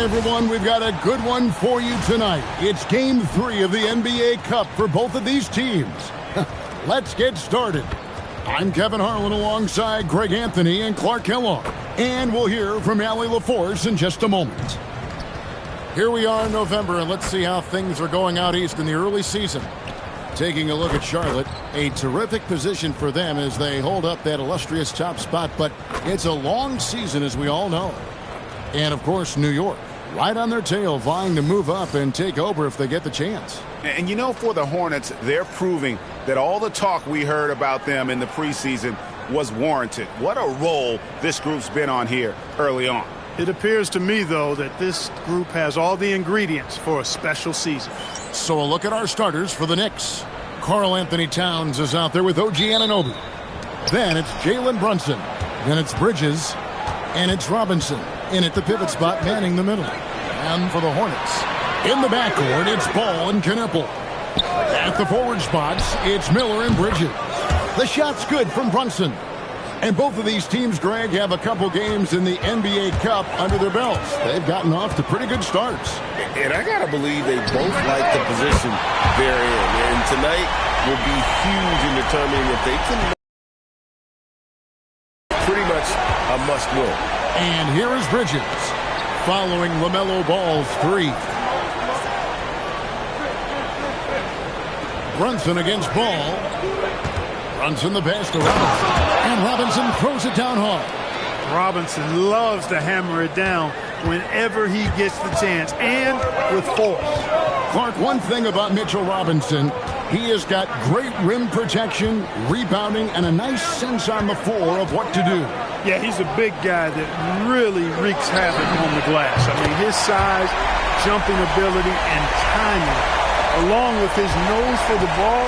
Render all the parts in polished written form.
Hi, everyone. We've got a good one for you tonight. It's Game 3 of the NBA Cup for both of these teams. Let's get started. I'm Kevin Harlan alongside Greg Anthony and Clark Kellogg. And we'll hear from Allie LaForce in just a moment. Here we are in November, and let's see how things are going out east in the early season. Taking a look at Charlotte, a terrific position for them as they hold up that illustrious top spot, but it's a long season, as we all know. And, of course, New York, right on their tail, vying to move up and take over if they get the chance. And, you know, for the Hornets, they're proving that all the talk we heard about them in the preseason was warranted. What a role this group's been on here early on. It appears to me, though, that this group has all the ingredients for a special season. So a look at our starters for the Knicks. Karl Anthony Towns is out there with OG Anunoby. Then it's Jalen Brunson. Then it's Bridges. And it's Robinson in at the pivot spot, manning the middle. And for the Hornets, in the backcourt, it's Ball and Knippel. At the forward spots, it's Miller and Bridges. The shot's good from Brunson. And both of these teams, Greg, have a couple games in the NBA Cup under their belts. They've gotten off to pretty good starts. And I got to believe they both like the position they're in. And tonight will be huge in determining if they can. Pretty much a must-win. And here is Bridges, following LaMelo Ball's three. Brunson against Ball. Brunson the pass to Robinson. And Robinson throws it down hard. Robinson loves to hammer it down whenever he gets the chance, and with force. Clark, one thing about Mitchell Robinson, he has got great rim protection, rebounding, and a nice sense on the floor of what to do. Yeah, he's a big guy that really wreaks havoc on the glass. I mean, his size, jumping ability, and timing, along with his nose for the ball,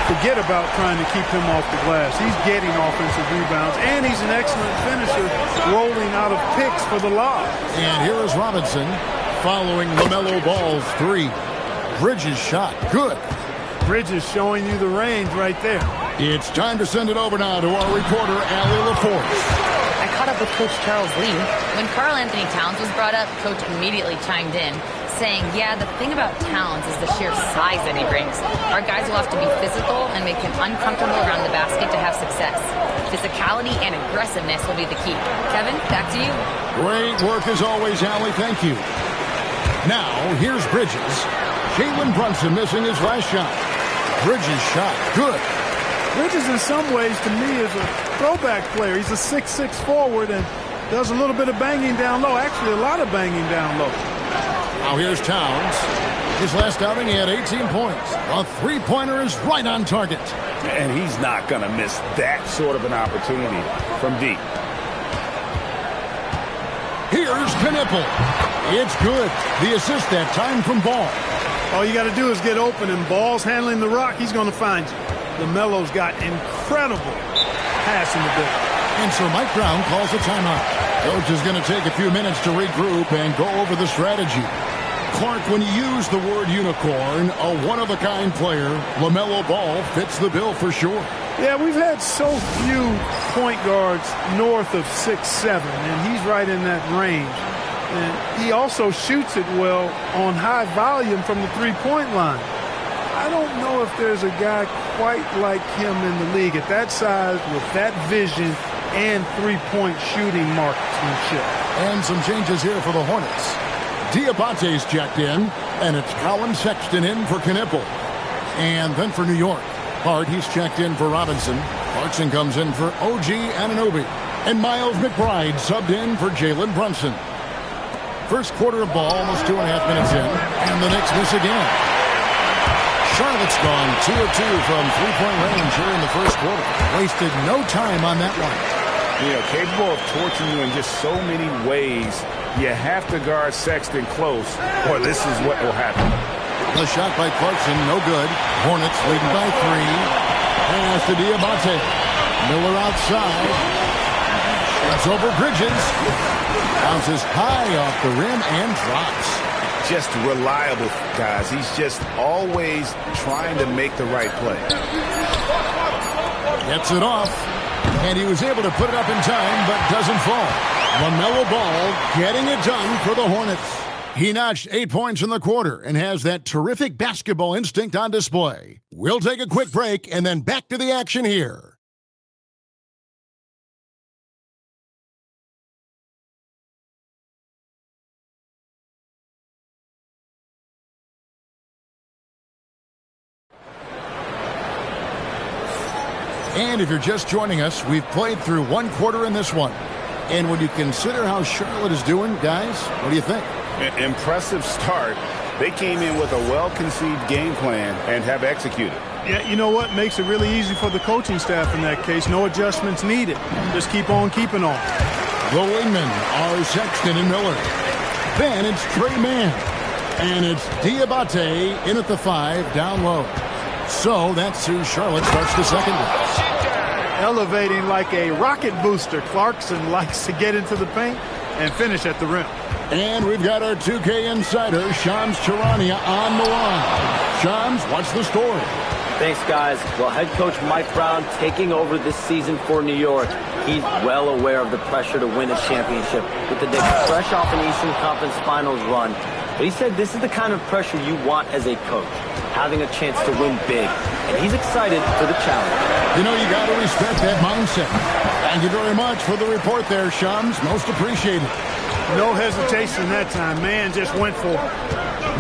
forget about trying to keep him off the glass. He's getting offensive rebounds, and he's an excellent finisher, rolling out of picks for the lob. And here is Robinson following LaMelo Ball's three. Bridges shot. Good. Bridges showing you the range right there. It's time to send it over now to our reporter, Allie LaForce. I caught up with Coach Charles Lee. When Karl Anthony Towns was brought up, Coach immediately chimed in, saying, yeah, the thing about Towns is the sheer size that he brings. Our guys will have to be physical and make him uncomfortable around the basket to have success. Physicality and aggressiveness will be the key. Kevin, back to you. Great work as always, Allie. Thank you. Now, here's Bridges. Jalen Brunson missing his last shot. Bridges shot. Good. Bridges, in some ways, to me, is a throwback player. He's a 6'6" forward and does a little bit of banging down low. Actually, a lot of banging down low. Now here's Towns. His last outing, he had 18 points. A three-pointer is right on target. And he's not going to miss that sort of an opportunity from deep. Here's Knippel. It's good. The assist that time from Ball. All you got to do is get open, and Ball's handling the rock. He's going to find you. LaMelo's got incredible pass in the build. And Sir Mike Brown calls a timeout. Coach is going to take a few minutes to regroup and go over the strategy. Clark, when you use the word unicorn, a one-of-a-kind player, LaMelo Ball fits the bill for sure. Yeah, we've had so few point guards north of 6'7", and he's right in that range. And he also shoots it well on high volume from the three-point line. I don't know if there's a guy quite like him in the league at that size with that vision and three-point shooting marksmanship. And some changes here for the Hornets. Diabate's checked in, and it's Colin Sexton in for Knippel. And then for New York, Hart, he's checked in for Robinson. Clarkson comes in for OG Anunoby. And Miles McBride subbed in for Jalen Brunson. First quarter of ball, almost 2.5 minutes in, and the Knicks miss again. Charlotte's gone 2 of 2 from three-point range here in the first quarter. Wasted no time on that one. You know, capable of torching you in just so many ways. You have to guard Sexton close, or this is what will happen. The shot by Clarkson, no good. Hornets leading by 3. Pass to Diabate. Miller outside. That's over Bridges. Bounces high off the rim and drops. Just reliable, guys. He's just always trying to make the right play. Gets it off. And he was able to put it up in time, but doesn't fall. LaMelo Ball getting it done for the Hornets. He notched 8 points in the quarter and has that terrific basketball instinct on display. We'll take a quick break and then back to the action here. And if you're just joining us, we've played through one quarter in this one. And when you consider how Charlotte is doing, guys, what do you think? Impressive start. They came in with a well-conceived game plan and have executed. Yeah, you know what? Makes it really easy for the coaching staff in that case. No adjustments needed. Just keep on keeping on. The wingmen are Sexton and Miller. Then it's Trey Mann. And it's Diabate in at the 5, down low. So that's who Charlotte starts the second with. Elevating like a rocket booster. Clarkson likes to get into the paint and finish at the rim. And we've got our 2K insider, Shams Charania, on the line. Shams, what's the story? Thanks, guys. Well, head coach Mike Brown taking over this season for New York. He's well aware of the pressure to win a championship with the Knicks fresh off an Eastern Conference Finals run. But he said this is the kind of pressure you want as a coach, having a chance to win big. And he's excited for the challenge. You know, you got to respect that mindset. Thank you very much for the report there, Shams. Most appreciated. No hesitation that time. Man just went for it.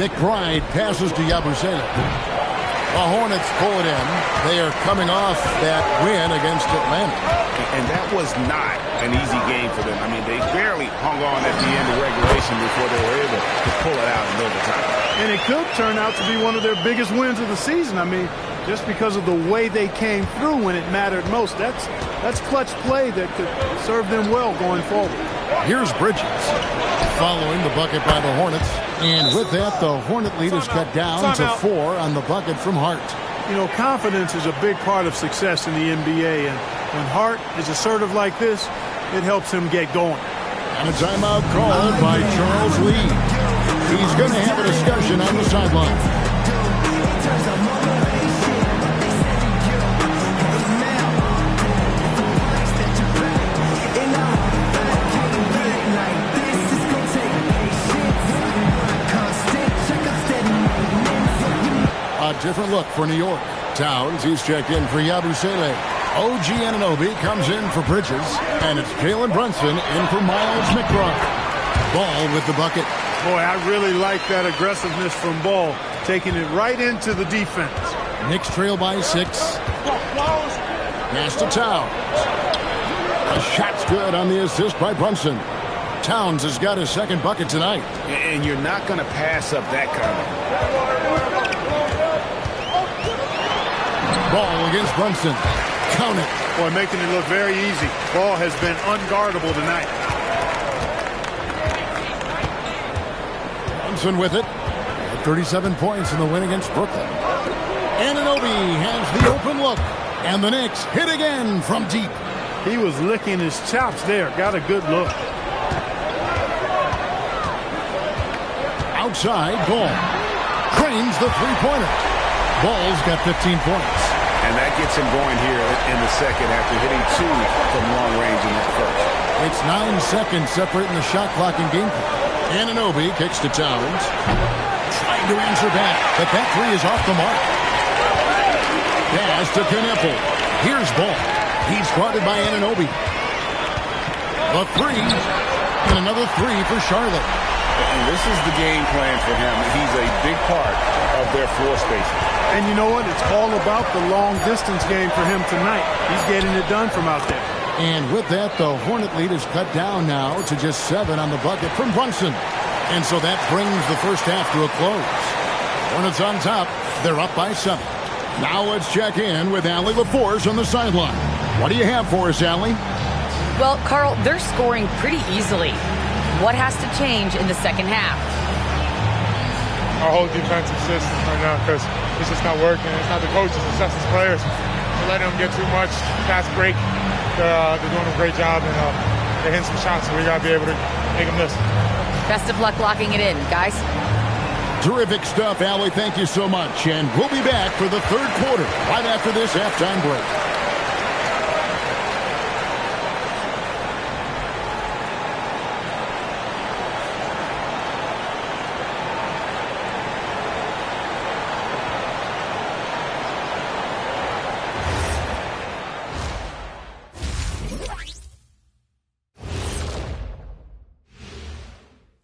McBride passes to Yabusele. The Hornets pull it in. They are coming off that win against Atlanta. And that was not an easy game for them. I mean, they barely hung on at the end of regulation before they were able to pull it out in overtime. And it could turn out to be one of their biggest wins of the season. I mean, just because of the way they came through when it mattered most. That's clutch play that could serve them well going forward. Here's Bridges following the bucket by the Hornets. And with that, the Hornet lead is cut down to 4 on the bucket from Hart. You know, confidence is a big part of success in the NBA. And when Hart is assertive like this, it helps him get going. And a timeout called by Charles Lee. He's going to have a discussion on the sideline. A different look for New York. Towns, he's checked in for Yabusele. OG Anunoby comes in for Bridges. And it's Jalen Brunson in for Miles McBride. Ball with the bucket. Boy, I really like that aggressiveness from Ball, taking it right into the defense. Knicks trail by 6. Pass to Towns. A shot's good on the assist by Brunson. Towns has got his second bucket tonight. And you're not going to pass up that kind of. Ball against Brunson. Count it. Boy, making it look very easy. Ball has been unguardable tonight. Brunson with it. 37 points in the win against Brooklyn. Anunoby has the open look. And the Knicks hit again from deep. He was licking his chops there. Got a good look. Outside, Ball. Cranes the three-pointer. Ball's got 15 points. And that gets him going here in the second after hitting 2 from long range in that first. It's 9 seconds separating the shot clock and game clock. Anunoby kicks to Towns. Trying to answer back, but that 3 is off the mark. Pass to Kneppel. Here's Ball. He's guarded by Anunoby. The 3. And another 3 for Charlotte. And this is the game plan for him. He's a big part of their floor spacing. And you know what? It's all about the long-distance game for him tonight. He's getting it done from out there. And with that, the Hornet lead is cut down now to just 7 on the bucket from Brunson. And so that brings the first half to a close. Hornets on top. They're up by 7. Now let's check in with Allie LaForce on the sideline. What do you have for us, Allie? Well, Carl, they're scoring pretty easily. What has to change in the second half? Our whole defensive system right now, because it's just not working. It's not the coaches, it's just the players. We're letting them get too much fast break. They're doing a great job, and they're hitting some shots, so we got to be able to make them miss. Best of luck locking it in, guys. Terrific stuff, Allie. Thank you so much. And we'll be back for the third quarter right after this halftime break.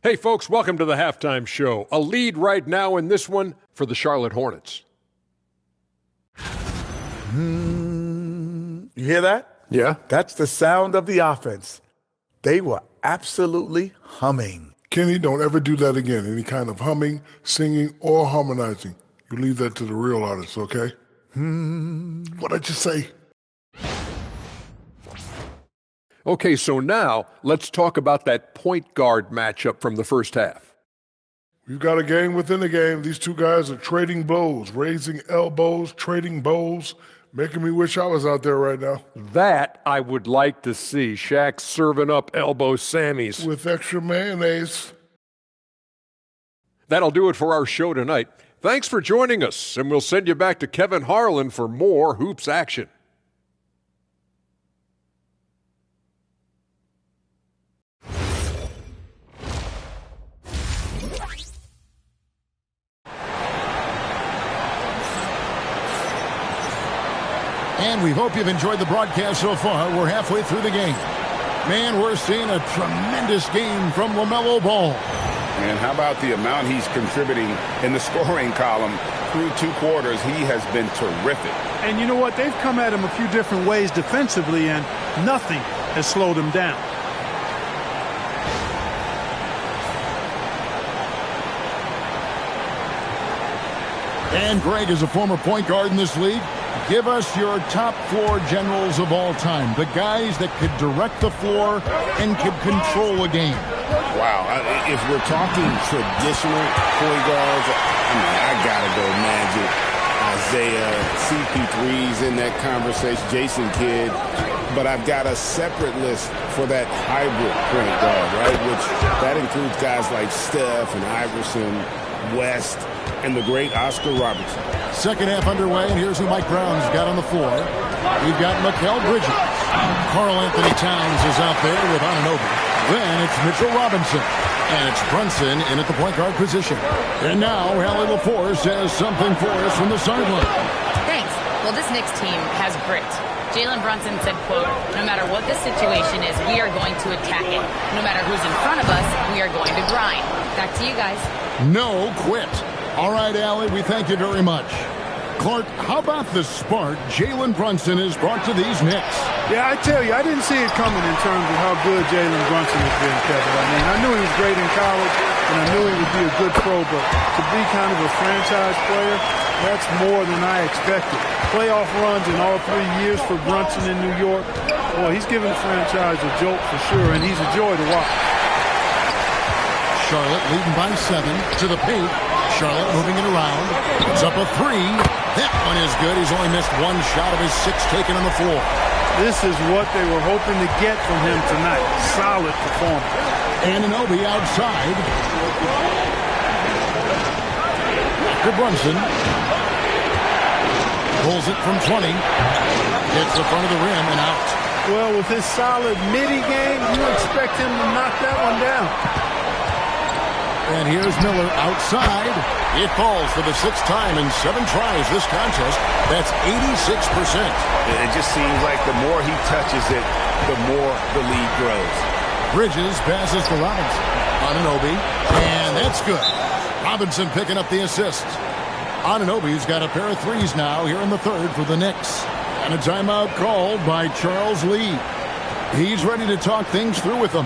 Hey, folks, welcome to the halftime show. A lead right now in this one for the Charlotte Hornets. You hear that? Yeah. That's the sound of the offense. They were absolutely humming. Kenny, don't ever do that again. Any kind of humming, singing, or harmonizing. You leave that to the real artists, okay? What'd I just say? Okay, so now let's talk about that point guard matchup from the first half. We've got a game within a game. These two guys are trading blows, raising elbows, trading bows, making me wish I was out there right now. That I would like to see. Shaq serving up elbow Sammys. With extra mayonnaise. That'll do it for our show tonight. Thanks for joining us, and we'll send you back to Kevin Harlan for more hoops action. And we hope you've enjoyed the broadcast so far. We're halfway through the game. Man, we're seeing a tremendous game from LaMelo Ball. And how about the amount he's contributing in the scoring column through 2 quarters? He has been terrific. And you know what? They've come at him a few different ways defensively, and nothing has slowed him down. And Greg is a former point guard in this league. Give us your top 4 generals of all time, the guys that could direct the floor and could control a game. Wow. If we're talking traditional point guards, I got to go Magic, Isaiah, CP3's in that conversation, Jason Kidd. But I've got a separate list for that hybrid point guard, right, which that includes guys like Steph and Iverson, West, and the great Oscar Robertson. Second half underway, and here's who Mike Brown's got on the floor. We've got Mikal Bridges. Karl Anthony Towns is out there with Anunoby. Then it's Mitchell Robinson. And it's Brunson in at the point guard position. And now, Hallie LaForce has something for us from the sideline. Thanks. Well, this Knicks team has grit. Jalen Brunson said, quote, no matter what the situation is, we are going to attack it. No matter who's in front of us, we are going to grind. Back to you guys. No quit. All right, Allie, we thank you very much. Clark, how about the spark Jalen Brunson has brought to these Knicks? Yeah, I tell you, I didn't see it coming in terms of how good Jalen Brunson has been, Kevin. I mean, I knew he was great in college, and I knew he would be a good pro, but to be kind of a franchise player, that's more than I expected. Playoff runs in all 3 years for Brunson in New York. Boy, he's given the franchise a jolt for sure, and he's a joy to watch. Charlotte leading by 7 to the paint. Charlotte moving it around. It's up a 3. That one is good. He's only missed 1 shot of his 6 taken on the floor. This is what they were hoping to get from him tonight. Solid performance. Anunoby outside. To Brunson. Pulls it from 20. Hits the front of the rim and out. Well, with his solid midi game, you expect him to knock that one down. And here's Miller outside. It falls for the 6th time in 7 tries this contest. That's 86%. It just seems like the more he touches it, the more the lead grows. Bridges passes to Robinson. Anunoby. And that's good. Robinson picking up the assist. Anunoby's got a pair of 3s now here in the 3rd for the Knicks. And a timeout called by Charles Lee. He's ready to talk things through with them.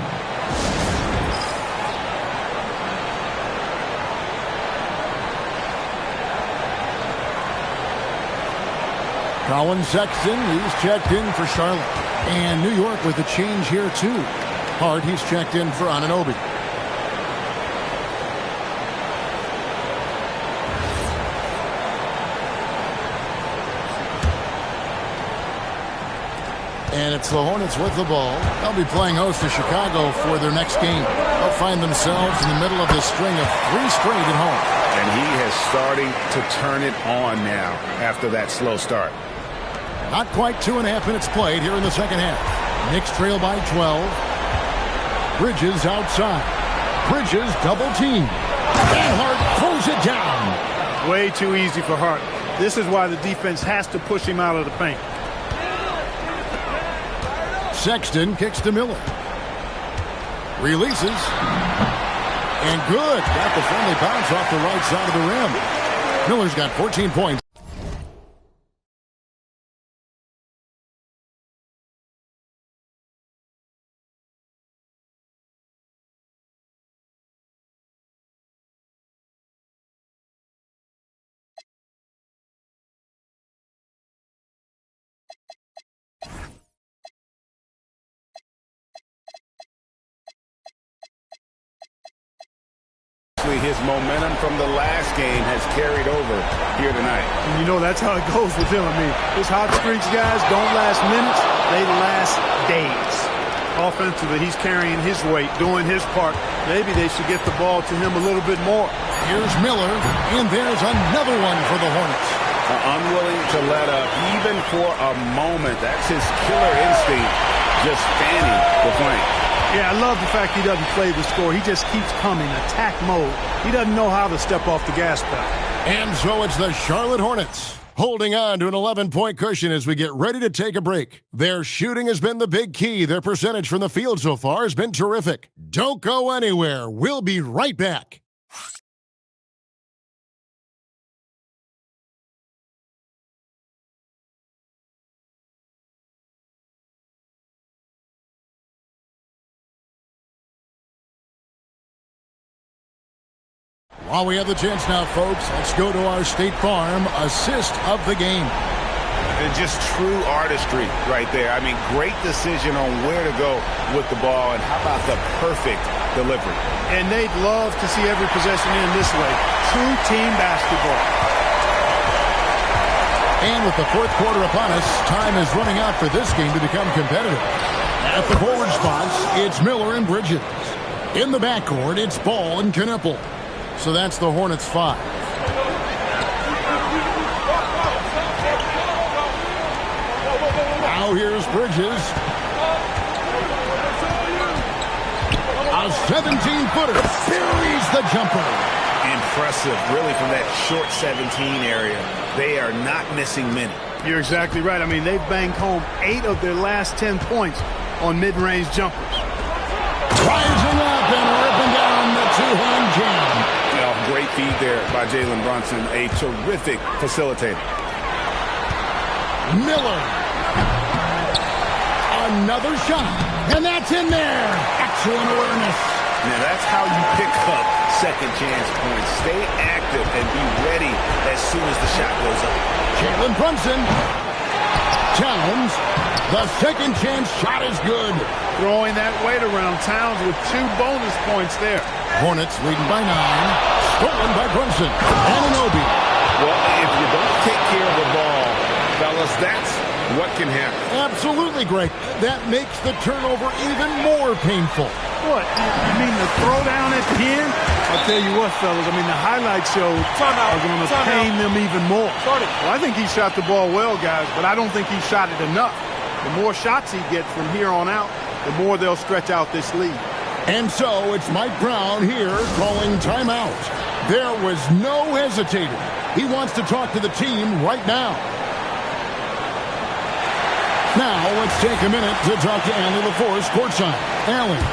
Colin Sexton, he's checked in for Charlotte. And New York with a change here, too. Hart, he's checked in for Anunoby. And it's the Hornets with the ball. They'll be playing host to Chicago for their next game. They'll find themselves in the middle of this string of 3 straight at home. And he is starting to turn it on now after that slow start. Not quite 2.5 minutes played here in the second half. Knicks trail by 12. Bridges outside. Bridges double team. And Hart pulls it down. Way too easy for Hart. This is why the defense has to push him out of the paint. Sexton kicks to Miller. Releases. And good. Got the friendly bounce off the right side of the rim. Miller's got 14 points. His momentum from the last game has carried over here tonight. And you know, that's how it goes with him. I mean, his hot streaks, guys, don't last minutes. They last days. Offensively, he's carrying his weight, doing his part. Maybe they should get the ball to him a little bit more. Here's Miller, and there's another one for the Hornets. Unwilling to let up, even for a moment. That's his killer instinct, just fanning the flank. Yeah, I love the fact he doesn't play the score. He just keeps coming, attack mode. He doesn't know how to step off the gas pedal. And so it's the Charlotte Hornets holding on to an 11-point cushion as we get ready to take a break. Their shooting has been the big key. Their percentage from the field so far has been terrific. Don't go anywhere. We'll be right back. While we have the chance now, folks, let's go to our State Farm assist of the game. And just true artistry right there. I mean, great decision on where to go with the ball, and how about the perfect delivery. And they'd love to see every possession in this way. True team basketball. And with the fourth quarter upon us, time is running out for this game to become competitive. At the forward spots, it's Miller and Bridges. In the backcourt, it's Ball and Knueppel. So that's the Hornets 5. Now here's Bridges. A 17-footer buries the jumper. Impressive, really, from that short 17 area. They are not missing many. You're exactly right. I mean, they've banged home 8 of their last 10 points on mid-range jumpers. Rising up and ripping down the two-hand jam. Great feed there by Jalen Brunson, a terrific facilitator. Miller. Another shot, and that's in there. Excellent awareness. Now that's how you pick up second chance points. Stay active and be ready as soon as the shot goes up. Jalen Brunson. Towns. The second chance shot is good. Throwing that weight around. Towns with 2 bonus points there. Hornets leading by 9. Stolen by Brunson. Anunoby. Well, if you don't take care of the ball, fellas, that's what can happen. Absolutely, Greg. That makes the turnover even more painful. What? You mean the throw down at the end? I'll tell you what, fellas. I mean, the highlight shows are going to pain them even more. Well, I think he shot the ball well, guys, but I don't think he shot it enough. The more shots he gets from here on out, the more they'll stretch out this lead. And so it's Mike Brown here calling timeout. There was no hesitating. He wants to talk to the team right now. Now let's take a minute to talk to Allie LaForce courtside. Allie.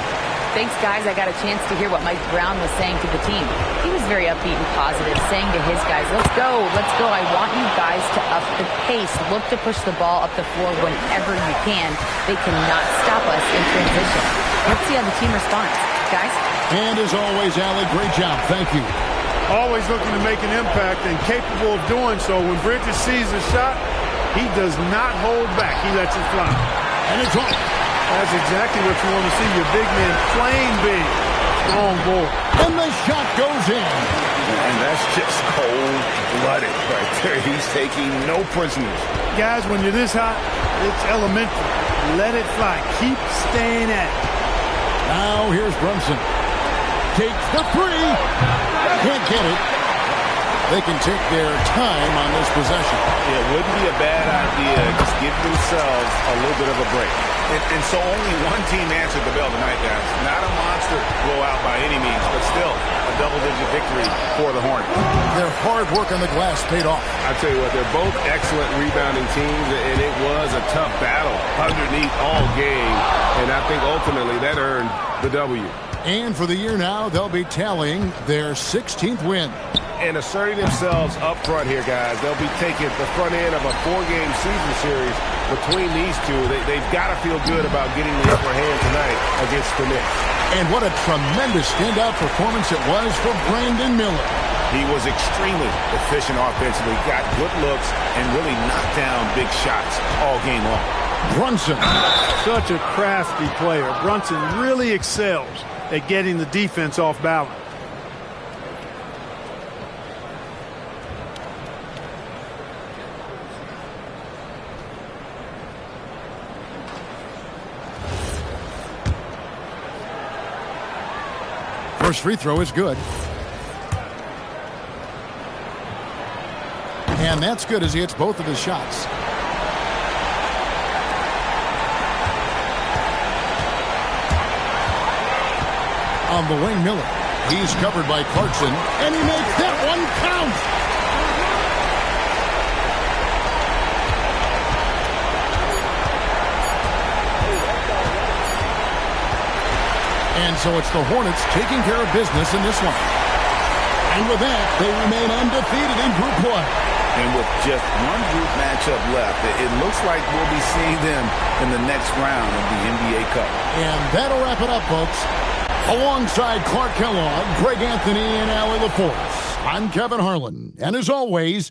Thanks, guys. I got a chance to hear what Mike Brown was saying to the team. He was very upbeat and positive, saying to his guys, let's go, let's go. I want you guys to up the pace. Look to push the ball up the floor whenever you can. They cannot stop us in transition. Let's see how the team responds. Guys? And as always, Allie, great job. Thank you. Always looking to make an impact and capable of doing so. When Bridges sees a shot, he does not hold back. He lets it fly. And it's off. That's exactly what you want to see. Your big man playing big. Strong ball. And the shot goes in. And that's just cold-blooded right there. He's taking no prisoners. Guys, when you're this hot, it's elementary. Let it fly. Keep staying at it. Now here's Brunson. Takes the 3. Can't get it. They can take their time on this possession. It wouldn't be a bad idea. Just give themselves a little bit of a break. And so only one team answered the bell tonight, guys. Not a monster blowout by any means, but still a double-digit victory for the Hornets. Their hard work on the glass paid off. I tell you what, they're both excellent rebounding teams, and it was a tough battle underneath all game. And I think ultimately that earned the W. And for the year now, they'll be tallying their 16th win. And asserting themselves up front here, guys. They'll be taking the front end of a 4-game season series between these two. They've got to feel good about getting the upper hand tonight against the Knicks. And what a tremendous standout performance it was for Brandon Miller. He was extremely efficient offensively, got good looks, and really knocked down big shots all game long. Brunson. Such a crafty player. Brunson really excels at getting the defense off balance. First free throw is good. And that's good as he hits both of his shots. On the wing, Miller. He's covered by Clarkson, and he makes that one count. And so it's the Hornets taking care of business in this one. And with that, they remain undefeated in group play. And with just one group matchup left, it looks like we'll be seeing them in the next round of the NBA Cup. And that'll wrap it up, folks. Alongside Clark Kellogg, Greg Anthony, and Allie LaForce, I'm Kevin Harlan. And as always,